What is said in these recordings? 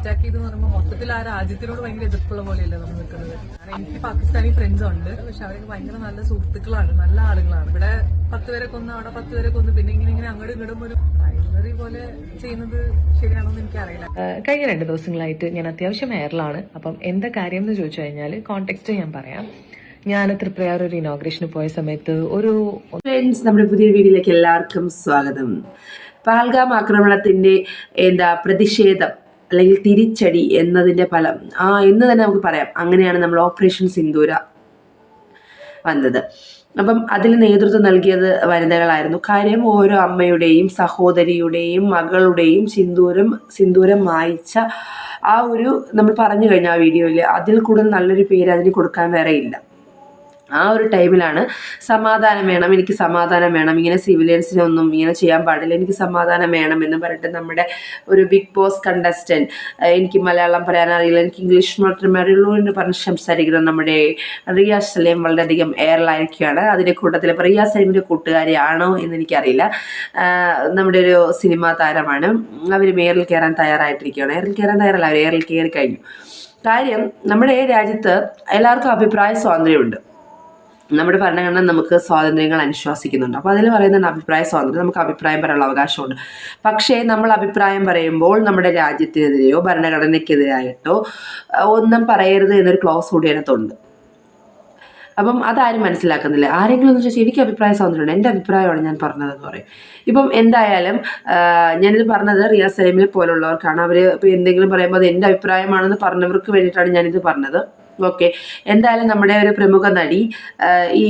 Attack ചെയ്തെന്ന് പറയുമ്പോൾ മൊത്തത്തിൽ ആ രാജ്യത്തിനോട് ഭയങ്കര എതിർപ്പുള്ള പോലെയല്ല നമ്മൾ നിൽക്കുന്നത്. കാരണം എനിക്ക് പാകിസ്ഥാനി ഫ്രണ്ട്സ് ഉണ്ട്, പക്ഷെ അവരൊക്കെ ഭയങ്കര നല്ല സുഹൃത്തുക്കളാണ്, നല്ല ആളുകളാണ്. ഇവിടെ 10 പേരെ കൊന്ന്, അവിടെ 10 പേരെ കൊന്ന്, പിന്നെ ഇങ്ങനെ അങ്ങോട്ടും ഇങ്ങോട്ടും ഒരു പ്രൈമറി പോലെ ചെയ്യുന്നത് ശരിയാണോ എന്ന് എനിക്കറിയില്ല. കഴിഞ്ഞ 2 ദിവസങ്ങളായിട്ട് ഞാൻ അത്യാവശ്യം എയറിലാണ്. അപ്പം എന്താ കാര്യം എന്ന് ചോദിച്ചു കഴിഞ്ഞാൽ കോണ്ടെക്സ്റ്റ് ഞാൻ പറയാം. ഞാൻ തൃപ്രയാർ ഒരു ഇനോഗ്രേഷന് പോയ സമയത്ത് ഫ്രണ്ട്സ്, നമ്മുടെ പുതിയ വീഡിയോയിലേക്ക് എല്ലാവർക്കും സ്വാഗതം. പഹൽഗാം ആക്രമണത്തിന്റെ പ്രതിഷേധം അല്ലെങ്കിൽ തിരിച്ചടി എന്നതിന്റെ ഫലം എന്ന് തന്നെ നമുക്ക് പറയാം. അങ്ങനെയാണ് നമ്മൾ ഓപ്പറേഷൻ സിന്ദൂര വന്നത്. അപ്പം അതിന് നേതൃത്വം നൽകിയത് വനിതകളായിരുന്നു. കാര്യം ഓരോ അമ്മയുടെയും സഹോദരിയുടെയും മകളുടെയും സിന്ദൂരം മായ്ച്ച ആ ഒരു നമ്മൾ പറഞ്ഞു കഴിഞ്ഞ ആ വീഡിയോയിൽ അതിൽ കൂടുതൽ നല്ലൊരു പേര് അതിന് കൊടുക്കാൻ വേറെ ഇല്ല. ആ ഒരു ടൈമിലാണ് സമാധാനം വേണം, എനിക്ക് സമാധാനം വേണം, ഇങ്ങനെ സിവിലിയൻസിനൊന്നും ഇങ്ങനെ ചെയ്യാൻ പാടില്ല, എനിക്ക് സമാധാനം വേണം എന്ന് പറഞ്ഞിട്ട് നമ്മുടെ ഒരു ബിഗ് ബോസ് കണ്ടസ്റ്റൻറ്റ്, എനിക്ക് മലയാളം പറയാൻ അറിയില്ല, എനിക്ക് ഇംഗ്ലീഷ് മാത്രമേ അറിയുള്ളൂ എന്ന് പറഞ്ഞ് സംസാരിക്കുന്നത് നമ്മുടെ റിയ സലീം വളരെയധികം എയറിലായിരിക്കുകയാണ്. അതിൻ്റെ കൂട്ടത്തിൽ ഇപ്പോൾ റിയ സലീമിൻ്റെ കൂട്ടുകാരിയാണോ എന്ന് എനിക്കറിയില്ല. നമ്മുടെ ഒരു സിനിമാ താരമാണ്. അവർ എയറിൽ കയറാൻ തയ്യാറായിട്ടിരിക്കുകയാണ്. എയറിൽ കയറാൻ തയ്യാറല്ല, അവർ എയറിൽ കയറി കഴിഞ്ഞു. കാര്യം നമ്മുടെ രാജ്യത്ത് എല്ലാവർക്കും അഭിപ്രായ സ്വാതന്ത്ര്യമുണ്ട്. നമ്മുടെ ഭരണഘടന നമുക്ക് സ്വാതന്ത്ര്യങ്ങൾ അനുശാസിക്കുന്നുണ്ട്. അപ്പോൾ അതിൽ പറയുന്നുണ്ട് അഭിപ്രായ സ്വാതന്ത്ര്യം, നമുക്ക് അഭിപ്രായം പറയാനുള്ള അവകാശമുണ്ട്. പക്ഷേ നമ്മൾ അഭിപ്രായം പറയുമ്പോൾ നമ്മുടെ രാജ്യത്തിനെതിരെയോ ഭരണഘടനയ്ക്കെതിരായിട്ടോ ഒന്നും പറയരുത് എന്നൊരു ക്ലോസ് കൂടി അതിനകത്തുണ്ട്. അപ്പം അതാരും മനസ്സിലാക്കുന്നില്ല. ആരെങ്കിലും എന്ന് ചോദിച്ചാൽ എനിക്ക് അഭിപ്രായ സ്വാതന്ത്ര്യമുണ്ട്, എൻ്റെ അഭിപ്രായമാണ് ഞാൻ പറഞ്ഞതെന്ന് പറയും. ഇപ്പം എന്തായാലും ഞാനിത് പറഞ്ഞത് റിയ സലീമിനെ പോലുള്ളവർക്കാണ്. അവർ ഇപ്പോൾ എന്തെങ്കിലും പറയുമ്പോൾ അത് എൻ്റെ അഭിപ്രായമാണെന്ന് പറഞ്ഞവർക്ക് വേണ്ടിയിട്ടാണ് ഞാനിത് പറഞ്ഞത്. ഓക്കെ, എന്തായാലും നമ്മുടെ ഒരു പ്രമുഖ നടി ഈ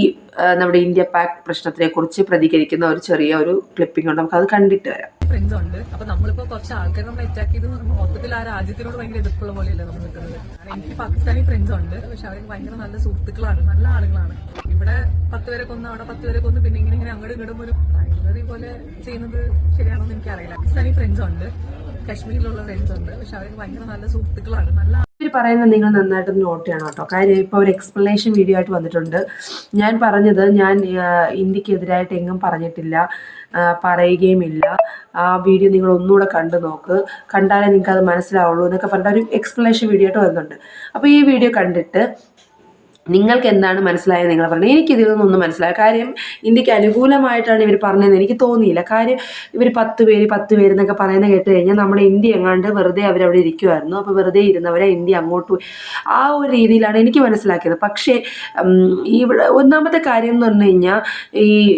നമ്മുടെ ഇന്ത്യ പാക് പ്രശ്നത്തിനെ കുറിച്ച് പ്രതികരിക്കുന്ന ഒരു ചെറിയ ഒരു ക്ലിപ്പിംഗ് ഉണ്ട്, നമുക്ക് അത് കണ്ടിട്ട് വരാം. ഫ്രണ്ട്സ് ഉണ്ട്, അപ്പൊ നമ്മളിപ്പോ കുറച്ച് ആൾക്കാർ നമ്മൾ അറ്റാക്ക് ചെയ്തെന്ന് പറയുമ്പോൾ മൊത്തത്തിൽ ആ രാജ്യത്തിനോട് ഭയങ്കര എതിർപ്പുള്ള പോലെയല്ല നമ്മൾ നിൽക്കുന്നത്. കാരണം എനിക്ക് പാകിസ്ഥാനി ഫ്രണ്ട്സ് ഉണ്ട്, പക്ഷെ അവരൊക്കെ ഭയങ്കര നല്ല സുഹൃത്തുക്കളാണ്, നല്ല ആളുകളാണ്. ഇവിടെ 10 പേരെ കൊന്ന്, അവിടെ 10 പേരെ കൊന്ന്, പിന്നെ ഇങ്ങനെ അങ്ങോട്ടും ഇങ്ങോട്ടും ഒരു പ്രൈമറി പോലെ ചെയ്യുന്നത് ശരിയാണോ എന്ന് എനിക്കറിയില്ല. പാകിസ്ഥാനി ഫ്രണ്ട്സ് ഉണ്ട്, കാശ്മീരിലുള്ള ഫ്രണ്ട്സ് ഉണ്ട്, പക്ഷെ അവരൊക്കെ ഭയങ്കര നല്ല സുഹൃത്തുക്കളാണ്, നല്ല പറയുന്നത് നിങ്ങൾ നന്നായിട്ട് നോട്ട് ചെയ്യണം കേട്ടോ. കാര്യം ഇപ്പോൾ ഒരു എക്സ്പ്ലനേഷൻ വീഡിയോ ആയിട്ട് വന്നിട്ടുണ്ട്. ഞാൻ പറഞ്ഞത് ഞാൻ ഇന്ത്യക്കെതിരായിട്ട് എങ്ങും പറഞ്ഞിട്ടില്ല, പറയുകയുമില്ല. ആ വീഡിയോ നിങ്ങൾ ഒന്നുകൂടെ കണ്ടു നോക്ക്, കണ്ടാലേ നിങ്ങൾക്ക് അത് മനസ്സിലാവുള്ളൂ എന്നൊക്കെ പറഞ്ഞ ഒരു എക്സ്പ്ലനേഷൻ വീഡിയോ ആയിട്ട് വരുന്നുണ്ട്. അപ്പോൾ ഈ വീഡിയോ കണ്ടിട്ട് നിങ്ങൾക്ക് എന്താണ് മനസ്സിലായത് നിങ്ങൾ പറഞ്ഞത്. എനിക്കിതിൽ നിന്നൊന്നും മനസ്സിലായ കാര്യം ഇന്ത്യക്ക് അനുകൂലമായിട്ടാണ് ഇവർ പറഞ്ഞതെന്ന് എനിക്ക് തോന്നിയില്ല. കാര്യം ഇവർ 10 പേര് എന്നൊക്കെ പറയുന്നത് കേട്ട് കഴിഞ്ഞാൽ നമ്മുടെ ഇന്ത്യ എങ്ങാണ്ട് വെറുതെ അവരവിടെ ഇരിക്കുമായിരുന്നു, അപ്പോൾ വെറുതെ ഇരുന്നവരെ ഇന്ത്യ അങ്ങോട്ട് പോയി, ആ ഒരു രീതിയിലാണ് എനിക്ക് മനസ്സിലാക്കിയത്. പക്ഷേ ഇവിടെ ഒന്നാമത്തെ കാര്യം എന്ന് പറഞ്ഞു കഴിഞ്ഞാൽ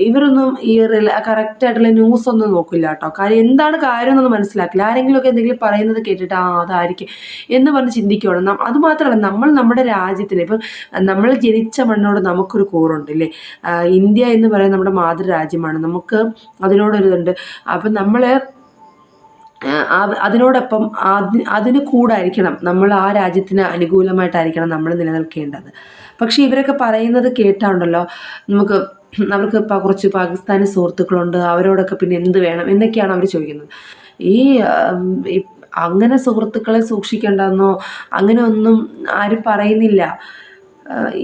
ഇവരൊന്നും ഈ കറക്റ്റായിട്ടുള്ള ന്യൂസ് ഒന്നും നോക്കില്ല കേട്ടോ. കാര്യം എന്താണ് കാര്യം എന്നൊന്നും മനസ്സിലാക്കില്ല. ആരെങ്കിലുമൊക്കെ എന്തെങ്കിലും പറയുന്നത് കേട്ടിട്ട് അതായിരിക്കും എന്ന് പറഞ്ഞ് ചിന്തിക്കുകയാണ്. അതുമാത്രമല്ല, നമ്മൾ നമ്മുടെ രാജ്യത്തിന് ഇപ്പം നമ്മൾ ജനിച്ച മണ്ണോട് നമുക്കൊരു കൂറുണ്ട് ഇല്ലേ. ഇന്ത്യ എന്ന് പറയുന്നത് നമ്മുടെ മാതൃരാജ്യമാണ്, നമുക്ക് അതിനോടൊരിതുണ്ട്. അപ്പം നമ്മൾ അതിനോടൊപ്പം അതിന് കൂടായിരിക്കണം, നമ്മൾ ആ രാജ്യത്തിന് അനുകൂലമായിട്ടായിരിക്കണം നമ്മൾ നിലനിൽക്കേണ്ടത്. പക്ഷേ ഇവരൊക്കെ പറയുന്നത് കേട്ടാണ്ടല്ലോ അവർക്ക് കുറച്ച് പാകിസ്ഥാനി സുഹൃത്തുക്കളുണ്ട്, അവരോടൊക്കെ പിന്നെ എന്ത് വേണം എന്നൊക്കെയാണ് അവർ ചോദിക്കുന്നത്. അങ്ങനെ സുഹൃത്തുക്കളെ സൂക്ഷിക്കേണ്ടെന്നോ അങ്ങനെ ഒന്നും ആരും പറയുന്നില്ല.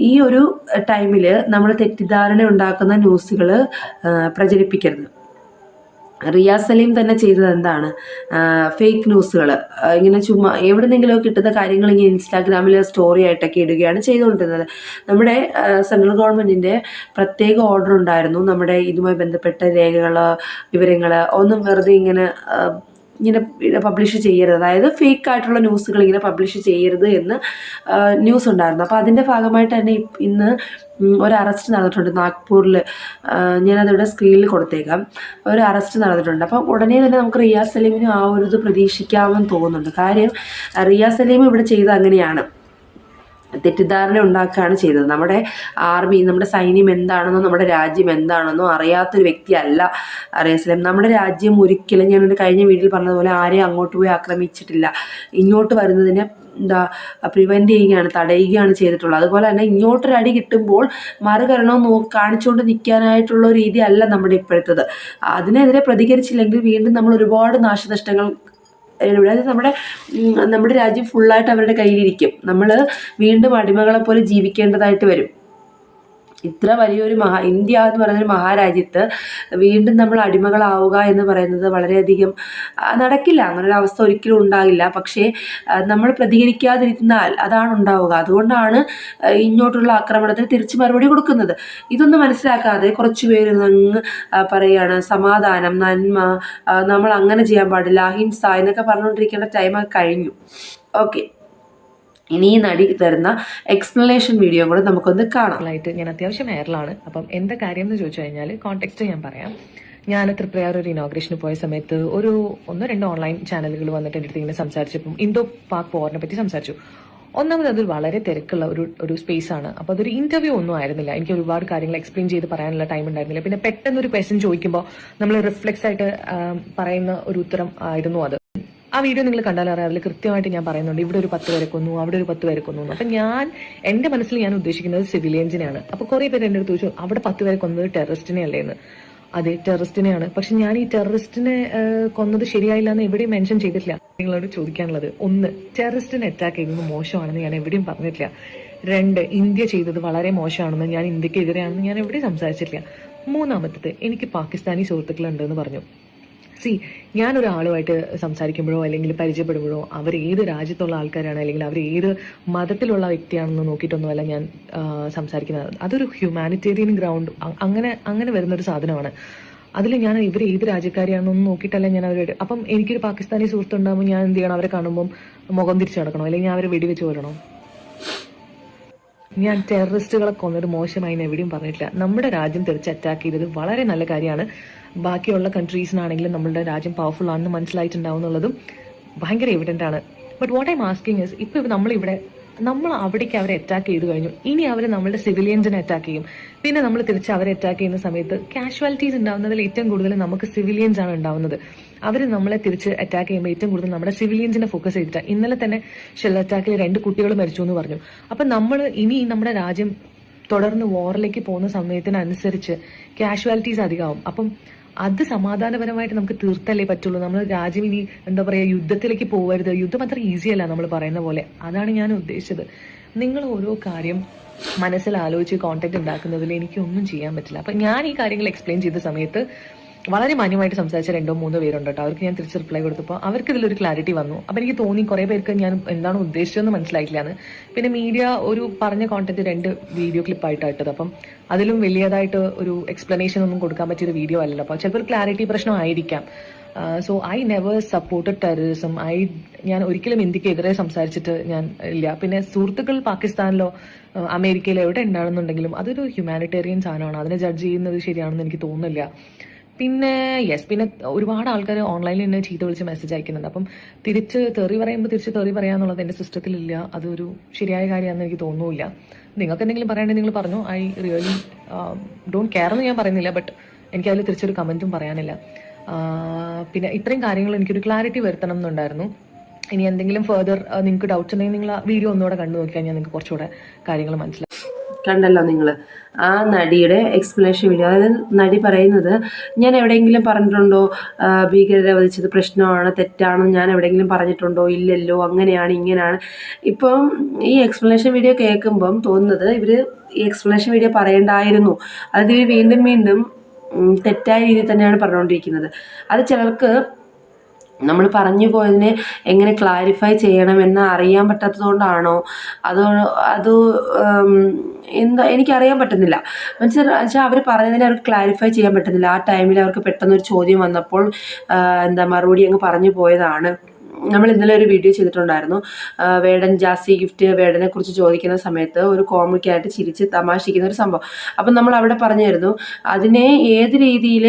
ഈ ഒരു ടൈമിൽ നമ്മൾ തെറ്റിദ്ധാരണ ഉണ്ടാക്കുന്ന ന്യൂസുകൾ പ്രചരിപ്പിക്കരുത്. റിയ സലീം തന്നെ ചെയ്തത് എന്താണ്, ഫേക്ക് ന്യൂസുകൾ ഇങ്ങനെ ചുമ്മാ എവിടെന്നെങ്കിലും കിട്ടുന്ന കാര്യങ്ങൾ ഇങ്ങനെ ഇൻസ്റ്റാഗ്രാമിൽ സ്റ്റോറി ആയിട്ടൊക്കെ ഇടുകയാണ് ചെയ്തുകൊണ്ടിരുന്നത്. നമ്മുടെ സെൻട്രൽ ഗവൺമെൻറ്റിൻ്റെ പ്രത്യേക ഓർഡർ ഉണ്ടായിരുന്നു, നമ്മുടെ ഇതുമായി ബന്ധപ്പെട്ട രേഖകൾ വിവരങ്ങൾ ഒന്നും വെറുതെ ഇങ്ങനെ പബ്ലിഷ് ചെയ്യരുത്, അതായത് ഫേക്ക് ആയിട്ടുള്ള ന്യൂസുകൾ ഇങ്ങനെ പബ്ലിഷ് ചെയ്യരുത് എന്ന് ന്യൂസ് ഉണ്ടായിരുന്നു. അപ്പോൾ അതിൻ്റെ ഭാഗമായിട്ട് തന്നെ ഇന്ന് ഒരു അറസ്റ്റ് നടന്നിട്ടുണ്ട് നാഗ്പൂരിൽ. ഞാനതിവിടെ സ്ക്രീനിൽ കൊടുത്തേക്കാം. ഒരു അറസ്റ്റ് നടന്നിട്ടുണ്ട്. അപ്പം ഉടനെ തന്നെ നമുക്ക് റിയ സലീമിനും ആ ഒരു ഇത് പ്രതീക്ഷിക്കാമെന്ന് തോന്നുന്നുണ്ട്. കാര്യം റിയ സലീം ഇവിടെ ചെയ്തത് അങ്ങനെയാണ്, തെറ്റിദ്ധാരണ ഉണ്ടാക്കുകയാണ് ചെയ്തത്. നമ്മുടെ ആർമി, നമ്മുടെ സൈന്യം എന്താണെന്നോ നമ്മുടെ രാജ്യം എന്താണെന്നോ അറിയാത്തൊരു വ്യക്തിയല്ല റിയ സലീം. നമ്മുടെ രാജ്യം ഒരിക്കലും, ഞാനൊരു കഴിഞ്ഞ വീഡിയോയിൽ പറഞ്ഞതുപോലെ, ആരെയും അങ്ങോട്ട് പോയി ആക്രമിച്ചിട്ടില്ല. ഇങ്ങോട്ട് വരുന്നതിനെ പ്രിവെൻറ്റ് ചെയ്യുകയാണ്, തടയുകയാണ് ചെയ്തിട്ടുള്ളത്. അതുപോലെ തന്നെ ഇങ്ങോട്ടൊരടി കിട്ടുമ്പോൾ മറുകരണം കാണിച്ചുകൊണ്ട് നിൽക്കാനായിട്ടുള്ള രീതി അല്ല നമ്മുടെ ഇപ്പോഴത്തത്. അതിനെതിരെ പ്രതികരിച്ചില്ലെങ്കിൽ വീണ്ടും നമ്മൾ ഒരുപാട് നാശനഷ്ടങ്ങൾ, അതായത് നമ്മുടെ രാജ്യം ഫുള്ളായിട്ട് അവരുടെ കയ്യിലിരിക്കും. നമ്മൾ വീണ്ടും അടിമകളെ പോലെ ജീവിക്കേണ്ടതായിട്ട് വരും. ഇത്ര വലിയൊരു ഇന്ത്യ എന്ന് പറയുന്നൊരു മഹാരാജ്യത്ത് വീണ്ടും നമ്മൾ അടിമകളാവുക എന്ന് പറയുന്നത് വളരെയധികം നടക്കില്ല. അങ്ങനൊരു അവസ്ഥ ഒരിക്കലും ഉണ്ടാകില്ല. പക്ഷേ നമ്മൾ പ്രതികരിക്കാതിരുന്നാൽ അതാണ് ഉണ്ടാവുക. അതുകൊണ്ടാണ് ഇങ്ങോട്ടുള്ള ആക്രമണത്തിന് തിരിച്ച് മറുപടി കൊടുക്കുന്നത്. ഇതൊന്നും മനസ്സിലാക്കാതെ കുറച്ച് പേര് അങ്ങ് പറയുകയാണ് സമാധാനം, നന്മ, നമ്മൾ അങ്ങനെ ചെയ്യാൻ പാടില്ല, അഹിംസ എന്നൊക്കെ പറഞ്ഞുകൊണ്ടിരിക്കേണ്ട ടൈമൊക്കെ കഴിഞ്ഞു. ഓക്കെ, ഇനി ഈ നടി തരുന്ന എക്സ്പ്ലനേഷൻ വീഡിയോ കൂടെ നമുക്കൊന്ന് കാണാം. ഞാൻ അത്യാവശ്യം വൈറലാണ്. അപ്പം എന്താ കാര്യം എന്ന് ചോദിച്ചു കഴിഞ്ഞാൽ കോണ്ടെക്സ്റ്റ് ഞാൻ പറയാം. ഞാൻ തൃപ്രയാർ ഒരു ഇനോഗ്രേഷന് പോയ സമയത്ത് ഒരു 1-2 ഓൺലൈൻ ചാനലുകൾ വന്നിട്ട് എൻ്റെ അടുത്ത് ഇങ്ങനെ സംസാരിച്ചപ്പം ഇന്തോ പാക് പോറിനെ പറ്റി സംസാരിച്ചു. ഒന്നാമത് അത് വളരെ തിരക്കുള്ള ഒരു സ്പേസ് ആണ്. അപ്പോൾ അതൊരു ഇന്റർവ്യൂ ഒന്നും ആയിരുന്നില്ല. എനിക്ക് ഒരുപാട് കാര്യങ്ങൾ എക്സ്പ്ലെയിൻ ചെയ്ത് പറയാനുള്ള ടൈം ഉണ്ടായിരുന്നില്ല. പിന്നെ പെട്ടെന്നൊരു ക്വസ്റ്റ്യൻ ചോദിക്കുമ്പോൾ നമ്മൾ റിഫ്ലെക്സ് ആയിട്ട് പറയുന്ന ഒരു ഉത്തരം ആയിരുന്നു അത്. ആ വീഡിയോ നിങ്ങൾ കണ്ടാൽ അറിയാം, അതിൽ കൃത്യമായിട്ട് ഞാൻ പറയുന്നുണ്ട് ഇവിടെ ഒരു 10 പേരെ കൊന്നു, അവിടെ ഒരു 10 പേരെ കൊന്നു. അപ്പം എന്റെ മനസ്സിൽ ഞാൻ ഉദ്ദേശിക്കുന്നത് സിവിലിയൻസിനെയാണ്. അപ്പോൾ കുറേ പേര് എൻ്റെ അടുത്ത് ചോദിച്ചു അവിടെ 10 പേരെ കൊന്നത് ടെററിസ്റ്റിനെ അല്ലേന്ന്. അതെ, ടെററിസ്റ്റിനെയാണ്. പക്ഷെ ഞാൻ ഈ ടെററിസ്റ്റിനെ കൊന്നത് ശരിയായില്ല എന്ന് എവിടെയും മെൻഷൻ ചെയ്തിട്ടില്ല. നിങ്ങളോട് ചോദിക്കാനുള്ളത്, 1, ടെററിസ്റ്റിനെ അറ്റാക്ക് ചെയ്യുന്നത് മോശമാണെന്ന് ഞാൻ എവിടെയും പറഞ്ഞിട്ടില്ല. 2, ഇന്ത്യ ചെയ്തത് വളരെ മോശമാണെന്ന്, ഞാൻ ഇന്ത്യക്കെതിരെയാണെന്ന് ഞാൻ എവിടെയും സംസാരിച്ചിട്ടില്ല. 3ാമത്തത്, എനിക്ക് പാകിസ്ഥാനി സുഹൃത്തുക്കളുണ്ടെന്ന് പറഞ്ഞു. ഞാനൊരാളുമായിട്ട് സംസാരിക്കുമ്പോഴോ അല്ലെങ്കിൽ പരിചയപ്പെടുമ്പോഴോ അവർ ഏത് രാജ്യത്തുള്ള ആൾക്കാരാണ് അല്ലെങ്കിൽ അവർ ഏത് മതത്തിലുള്ള വ്യക്തിയാണെന്ന് നോക്കിയിട്ടൊന്നുമല്ല ഞാൻ സംസാരിക്കുന്നത്. അതൊരു ഹ്യൂമാനിറ്റേറിയൻ ഗ്രൗണ്ട് അങ്ങനെ വരുന്നൊരു സാധനമാണ്. അതിൽ ഞാൻ ഇവർ ഏത് രാജ്യക്കാരിയാണെന്നൊന്നും നോക്കിയിട്ടല്ല ഞാൻ അവരോട്. അപ്പം എനിക്കൊരു പാകിസ്ഥാനി സുഹൃത്തുണ്ടാകുമ്പോൾ ഞാൻ എന്ത് ചെയ്യണം? അവരെ കാണുമ്പം മുഖം തിരിച്ചു നടക്കണോ അല്ലെങ്കിൽ ഞാൻ അവരെ വെടിവെച്ച് കൊല്ലണോ? ഞാൻ ടെററിസ്റ്റുകളെ കൊന്നത് മോശമായി എവിടെയും പറഞ്ഞിട്ടില്ല. നമ്മുടെ രാജ്യം തിരിച്ച് അറ്റാക്ക് ചെയ്തത് വളരെ നല്ല കാര്യമാണ്. ബാക്കിയുള്ള കൺട്രീസിനാണെങ്കിലും നമ്മളുടെ രാജ്യം പവർഫുൾ ആണെന്ന് മനസ്സിലായിട്ടുണ്ടാവും എന്നുള്ളതും ഭയങ്കര എവിഡന്റ് ആണ്. But what I am asking is, ഇപ്പൊ നമ്മൾ അവിടേക്ക് അവരെ അറ്റാക്ക് ചെയ്ത് കഴിഞ്ഞു, ഇനി അവർ നമ്മളുടെ സിവിലിയൻസിനെ അറ്റാക്ക് ചെയ്യും. പിന്നെ നമ്മൾ തിരിച്ച് അവരെ അറ്റാക്ക് ചെയ്യുന്ന സമയത്ത് കാഷ്വാലിറ്റീസ് ഉണ്ടാവുന്നതിൽ ഏറ്റവും കൂടുതൽ നമുക്ക് സിവിലിയൻസ് ആണ് ഉണ്ടാവുന്നത്. അവർ നമ്മളെ തിരിച്ച് അറ്റാക്ക് ചെയ്യുമ്പോൾ ഏറ്റവും കൂടുതൽ നമ്മുടെ സിവിലിയൻസിനെ ഫോക്കസ് ചെയ്തിട്ടാണ്. ഇന്നലെ തന്നെ ഷെൽ അറ്റാക്കിൽ 2 കുട്ടികൾ മരിച്ചു എന്ന് പറഞ്ഞു. അപ്പം നമ്മൾ ഇനി നമ്മുടെ രാജ്യം തുടർന്ന് വാറിലേക്ക് പോകുന്ന സമയത്തിനനുസരിച്ച് കാഷ്വാലിറ്റീസ് അധികമാവും. അപ്പം അത് സമാധാനപരമായിട്ട് നമുക്ക് തീർത്തല്ലേ പറ്റുള്ളൂ. നമ്മൾ രാജ്യം ഇനി എന്താ പറയുക യുദ്ധത്തിലേക്ക് പോകരുത്. യുദ്ധം അത്ര ഈസി അല്ല നമ്മൾ പറയുന്ന പോലെ. അതാണ് ഞാൻ ഉദ്ദേശിച്ചത്. നിങ്ങൾ ഓരോ കാര്യം മനസ്സിൽ ആലോചിച്ച് കോണ്ടന്റ് ഉണ്ടാക്കുന്നതിൽ എനിക്കൊന്നും ചെയ്യാൻ പറ്റില്ല. അപ്പം ഞാൻ ഈ കാര്യങ്ങൾ എക്സ്പ്ലെയിൻ ചെയ്ത സമയത്ത് വളരെ മാന്യമായിട്ട് സംസാരിച്ച 2-3 പേരുണ്ട് കേട്ടോ. അവർക്ക് ഞാൻ തിരിച്ച് റിപ്ലൈ കൊടുത്തപ്പോൾ അവർക്ക് ഇതിലൊരു ക്ലാരിറ്റി വന്നു. അപ്പം എനിക്ക് തോന്നി കുറേ പേർക്ക് ഞാൻ എന്താണ് ഉദ്ദേശിച്ചതെന്ന് മനസ്സിലായിട്ടില്ലാന്ന്. പിന്നെ മീഡിയ ഒരു പറഞ്ഞ കോണ്ടന്റ് 2 വീഡിയോ ക്ലിപ്പായിട്ടാണ് ഇട്ടത്. അപ്പം അതിലും വലിയതായിട്ട് ഒരു എക്സ്പ്ലനേഷൻ ഒന്നും കൊടുക്കാൻ പറ്റിയൊരു വീഡിയോ അല്ലല്ലോ. അപ്പോൾ ചിലപ്പോൾ ഒരു ക്ലാരിറ്റി പ്രശ്നമായിരിക്കാം. So I never supported terrorism. ഞാൻ ഒരിക്കലും ഇന്ത്യക്കെതിരെ സംസാരിച്ചിട്ട് ഞാൻ ഇല്ല. പിന്നെ സുഹൃത്തുക്കൾ പാകിസ്ഥാനിലോ അമേരിക്കയിലോ എവിടെ ഉണ്ടാണെന്നുണ്ടെങ്കിലും അതൊരു ഹ്യൂമാനിറ്റേറിയൻ സാധനമാണ്. അതിനെ ജഡ്ജ് ചെയ്യുന്നത് ശരിയാണെന്ന് എനിക്ക് തോന്നുന്നില്ല. പിന്നെ പിന്നെ ഒരുപാട് ആൾക്കാർ ഓൺലൈനിൽ എന്നെ ചീത്ത വിളിച്ച് മെസ്സേജ് അയക്കുന്നുണ്ട്. അപ്പം തിരിച്ച് തെറി പറയുമ്പോൾ തിരിച്ച് തെറി പറയാന്നുള്ളത് എൻ്റെ സിസ്റ്റത്തിലില്ല. അതൊരു ശരിയായ കാര്യമാണെന്ന് എനിക്ക് തോന്നുന്നില്ല. നിങ്ങൾക്ക് എന്തെങ്കിലും പറയണമെങ്കിൽ നിങ്ങൾ പറഞ്ഞു. ഐ റിയലി ഡോണ്ട് കെയർ എന്ന് ഞാൻ പറയുന്നില്ല. ബട്ട് എനിക്കതിൽ തിരിച്ചൊരു കമൻറ്റും പറയാനില്ല. പിന്നെ ഇത്രയും കാര്യങ്ങൾ എനിക്കൊരു ക്ലാരിറ്റി വരുത്തണം എന്നുണ്ടായിരുന്നു. ഇനി എന്തെങ്കിലും ഫെർദർ നിങ്ങൾക്ക് ഡൗട്ട്സ് ഉണ്ടെങ്കിൽ നിങ്ങൾ ആ വീഡിയോ ഒന്നുകൂടെ കണ്ടു നോക്കിയാൽ നിങ്ങൾക്ക് കുറച്ചുകൂടെ കാര്യങ്ങൾ മനസ്സിലാവും. കണ്ടല്ലോ നിങ്ങൾ ആ നടിയുടെ എക്സ്പ്ലനേഷൻ വീഡിയോ. അതായത് നടി പറയുന്നത്, ഞാൻ എവിടെയെങ്കിലും പറഞ്ഞിട്ടുണ്ടോ ഭീകരരെ വധിച്ചത് പ്രശ്നമാണ്, തെറ്റാണെന്ന് ഞാൻ എവിടെയെങ്കിലും പറഞ്ഞിട്ടുണ്ടോ? ഇല്ലല്ലോ, അങ്ങനെയാണ് ഇങ്ങനെയാണ്. ഇപ്പം ഈ എക്സ്പ്ലനേഷൻ വീഡിയോ കേൾക്കുമ്പം തോന്നുന്നത് ഇവർ ഈ എക്സ്പ്ലനേഷൻ വീഡിയോ പറയേണ്ടായിരുന്നു. അതായത് ഇവർ വീണ്ടും വീണ്ടും തെറ്റായ രീതിയിൽ തന്നെയാണ് പറഞ്ഞുകൊണ്ടിരിക്കുന്നത്. അത് ചിലർക്ക് നമ്മൾ പറഞ്ഞു പോയതിനെ എങ്ങനെ ക്ലാരിഫൈ ചെയ്യണമെന്ന് അറിയാൻ പറ്റാത്തതുകൊണ്ടാണോ അതോ എന്താ എനിക്കറിയാൻ പറ്റുന്നില്ല. വെച്ചാൽ അവർ പറഞ്ഞതിനെ അവർക്ക് ക്ലാരിഫൈ ചെയ്യാൻ പറ്റുന്നില്ല. ആ ടൈമിൽ അവർക്ക് പെട്ടെന്നൊരു ചോദ്യം വന്നപ്പോൾ മറുപടി അങ്ങ് പറഞ്ഞു പോയതാണ്. നമ്മൾ ഇന്നലെ ഒരു വീഡിയോ ചെയ്തിട്ടുണ്ടായിരുന്നു. വേടൻ ജാസി ഗിഫ്റ്റ് വേടനെ കുറിച്ച് ചോദിക്കുന്ന സമയത്ത് ഒരു കോമിക്കായിട്ട് ചിരിച്ച് തമാശിക്കുന്ന ഒരു സംഭവം. അപ്പം നമ്മൾ അവിടെ പറഞ്ഞായിരുന്നു അതിനെ ഏത് രീതിയിൽ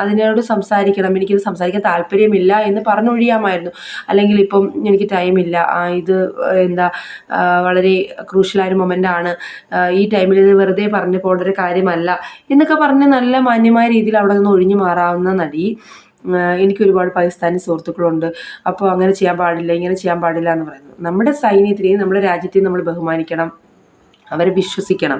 അതിനോട് സംസാരിക്കണം, എനിക്കിത് സംസാരിക്കാൻ താല്പര്യമില്ല എന്ന് പറഞ്ഞൊഴിയാമായിരുന്നു. അല്ലെങ്കിൽ ഇപ്പം എനിക്ക് ടൈമില്ല, ഇത് വളരെ ക്രൂഷ്യലായൊരു മൊമെൻ്റാണ്, ഈ ടൈമിൽ ഇത് വെറുതെ പറഞ്ഞു പോകേണ്ട ഒരു കാര്യമല്ല എന്നൊക്കെ പറഞ്ഞ് നല്ല മാന്യമായ രീതിയിൽ അവിടെ നിന്ന് ഒഴിഞ്ഞു മാറാവുന്ന നടി. എനിക്കൊരുപാട് പാകിസ്ഥാനി സുഹൃത്തുക്കളുണ്ട്, അപ്പോൾ അങ്ങനെ ചെയ്യാൻ പാടില്ല, ഇങ്ങനെ ചെയ്യാൻ പാടില്ല എന്ന് പറയുന്നു. നമ്മുടെ സൈന്യത്തിനെയും നമ്മുടെ രാജ്യത്തെയും നമ്മൾ ബഹുമാനിക്കണം, അവരെ വിശ്വസിക്കണം.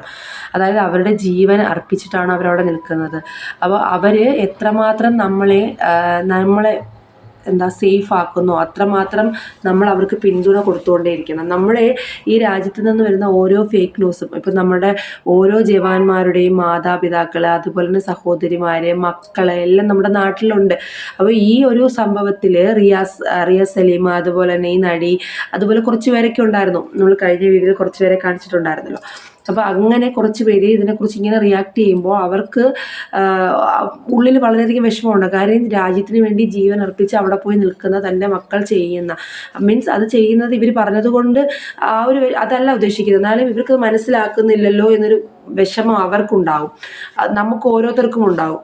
അതായത് അവരുടെ ജീവൻ അർപ്പിച്ചിട്ടാണ് അവരവിടെ നിൽക്കുന്നത്. അപ്പോൾ അവർ എത്രമാത്രം നമ്മളെ സേഫ് ആക്കുന്നോ അത്രമാത്രം നമ്മൾ അവർക്ക് പിന്തുണ കൊടുത്തുകൊണ്ടേയിരിക്കണം. നമ്മുടെ ഈ രാജ്യത്ത് നിന്ന് വരുന്ന ഓരോ ഫേക്ക് ന്യൂസും ഇപ്പം നമ്മുടെ ഓരോ ജവാന്മാരുടെയും മാതാപിതാക്കൾ, അതുപോലെ തന്നെ സഹോദരിമാര്, മക്കളെ എല്ലാം നമ്മുടെ നാട്ടിലുണ്ട്. അപ്പോൾ ഈ ഒരു സംഭവത്തിൽ റിയ സലീം, അതുപോലെ തന്നെ ഈ നടി, അതുപോലെ കുറച്ച് പേരൊക്കെ ഉണ്ടായിരുന്നു. നമ്മൾ കഴിഞ്ഞ വീഡിയോയിൽ കുറച്ച് പേരെ കാണിച്ചിട്ടുണ്ടായിരുന്നല്ലോ. അപ്പോൾ അങ്ങനെ കുറച്ച് പേര് ഇതിനെക്കുറിച്ച് ഇങ്ങനെ റിയാക്ട് ചെയ്യുമ്പോൾ അവർക്ക് ഉള്ളിൽ വളരെയധികം വിഷമമുണ്ട്. കാര്യം രാജ്യത്തിന് വേണ്ടി ജീവൻ അർപ്പിച്ച് അവിടെ പോയി നിൽക്കുന്ന തൻ്റെ മക്കൾ ചെയ്യുന്ന അത് ചെയ്യുന്നത് ഇവർ പറഞ്ഞതുകൊണ്ട് അതല്ല ഉദ്ദേശിക്കുന്നത്. എന്നാലും ഇവർക്ക് മനസ്സിലാക്കുന്നില്ലല്ലോ എന്നൊരു വിഷമം അവർക്കുണ്ടാവും, നമുക്ക് ഓരോരുത്തർക്കും ഉണ്ടാവും.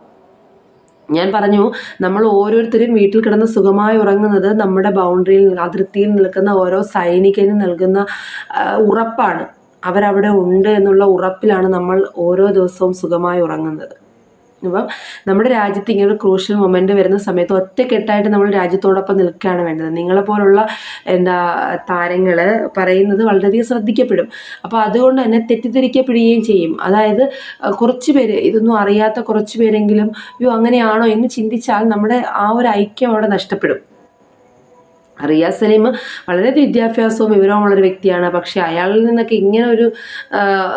ഞാൻ പറഞ്ഞു, നമ്മൾ ഓരോരുത്തരും വീട്ടിൽ കിടന്ന് സുഖമായി ഉറങ്ങുന്നത് നമ്മുടെ അതിർത്തിയിൽ നിൽക്കുന്ന ഓരോ സൈനികനും നൽകുന്ന ഉറപ്പാണ്. അവരവിടെ ഉണ്ട് എന്നുള്ള ഉറപ്പിലാണ് നമ്മൾ ഓരോ ദിവസവും സുഖമായി ഉറങ്ങുന്നത്. അപ്പം നമ്മുടെ രാജ്യത്ത് ഇങ്ങനെ ഒരു ക്രൂഷ്യൽ മൊമെൻ്റ് വരുന്ന സമയത്ത് ഒറ്റക്കെട്ടായിട്ട് നമ്മൾ രാജ്യത്തോടൊപ്പം നിൽക്കുകയാണ് വേണ്ടത്. നിങ്ങളെപ്പോലുള്ള താരങ്ങൾ പറയുന്നത് വളരെയധികം ശ്രദ്ധിക്കപ്പെടും. അപ്പോൾ അതുകൊണ്ട് തന്നെ തെറ്റിദ്ധരിക്കപ്പെടുകയും ചെയ്യും. അതായത് കുറച്ച് പേര്, ഇതൊന്നും അറിയാത്ത കുറച്ച് പേരെങ്കിലും അങ്ങനെയാണോ എന്ന് ചിന്തിച്ചാൽ നമ്മുടെ ആ ഒരു ഐക്യം അവിടെ നഷ്ടപ്പെടും. റിയ സലീം വളരെ വിദ്യാഭ്യാസവും വിവരവുമുള്ളൊരു വ്യക്തിയാണ്. പക്ഷേ അയാളിൽ നിന്നൊക്കെ ഇങ്ങനെ ഒരു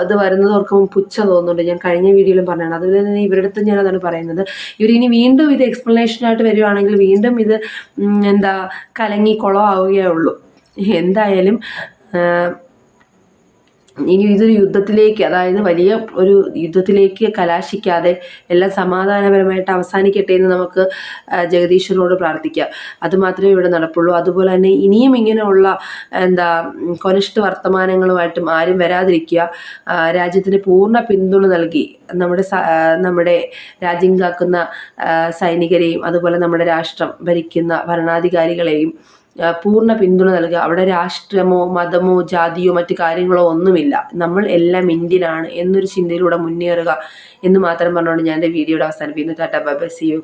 ഇത് വരുന്നത് ഓർക്കുമ്പോൾ പുച്ഛം തോന്നുന്നുണ്ട്. ഞാൻ കഴിഞ്ഞ വീഡിയോയിലും പറഞ്ഞതാണ്. അതുപോലെ തന്നെ ഇവരുടെ അടുത്ത് ഞാൻ അതാണ് പറയുന്നത്. ഇവരിനി വീണ്ടും ഇത് എക്സ്പ്ലനേഷനായിട്ട് വരുവാണെങ്കിൽ വീണ്ടും ഇത് കലങ്ങി കുളമാവുകയേ ഉള്ളൂ. എന്തായാലും ഇനി ഇതൊരു യുദ്ധത്തിലേക്ക്, അതായത് വലിയ ഒരു യുദ്ധത്തിലേക്ക് കലാശിക്കാതെ എല്ലാം സമാധാനപരമായിട്ട് അവസാനിക്കട്ടെ എന്ന് നമുക്ക് ജഗദീശ്വരനോട് പ്രാർത്ഥിക്കാം. അതുമാത്രമേ ഇവിടെ നടപ്പുള്ളൂ. അതുപോലെ തന്നെ ഇനിയും ഇങ്ങനെയുള്ള കൊനിഷ്ഠ വർത്തമാനങ്ങളുമായിട്ടും ആരും വരാതിരിക്കുക. രാജ്യത്തിന് പൂർണ്ണ പിന്തുണ നൽകി നമ്മുടെ രാജ്യം കാക്കുന്ന സൈനികരെയും അതുപോലെ നമ്മുടെ രാഷ്ട്രം ഭരിക്കുന്ന ഭരണാധികാരികളെയും പൂർണ്ണ പിന്തുണ നൽകുക. അവിടെ രാഷ്ട്രമോ മതമോ ജാതിയോ മറ്റു കാര്യങ്ങളോ ഒന്നുമില്ല. നമ്മൾ എല്ലാം ഇന്ത്യനാണ് എന്നൊരു ചിന്തയിലൂടെ മുന്നേറുക എന്ന് മാത്രം പറഞ്ഞുകൊണ്ട് ഞാൻ എൻ്റെ വീഡിയോയുടെ അവസാനിപ്പിക്കുന്നു. Tata bye bye, see U.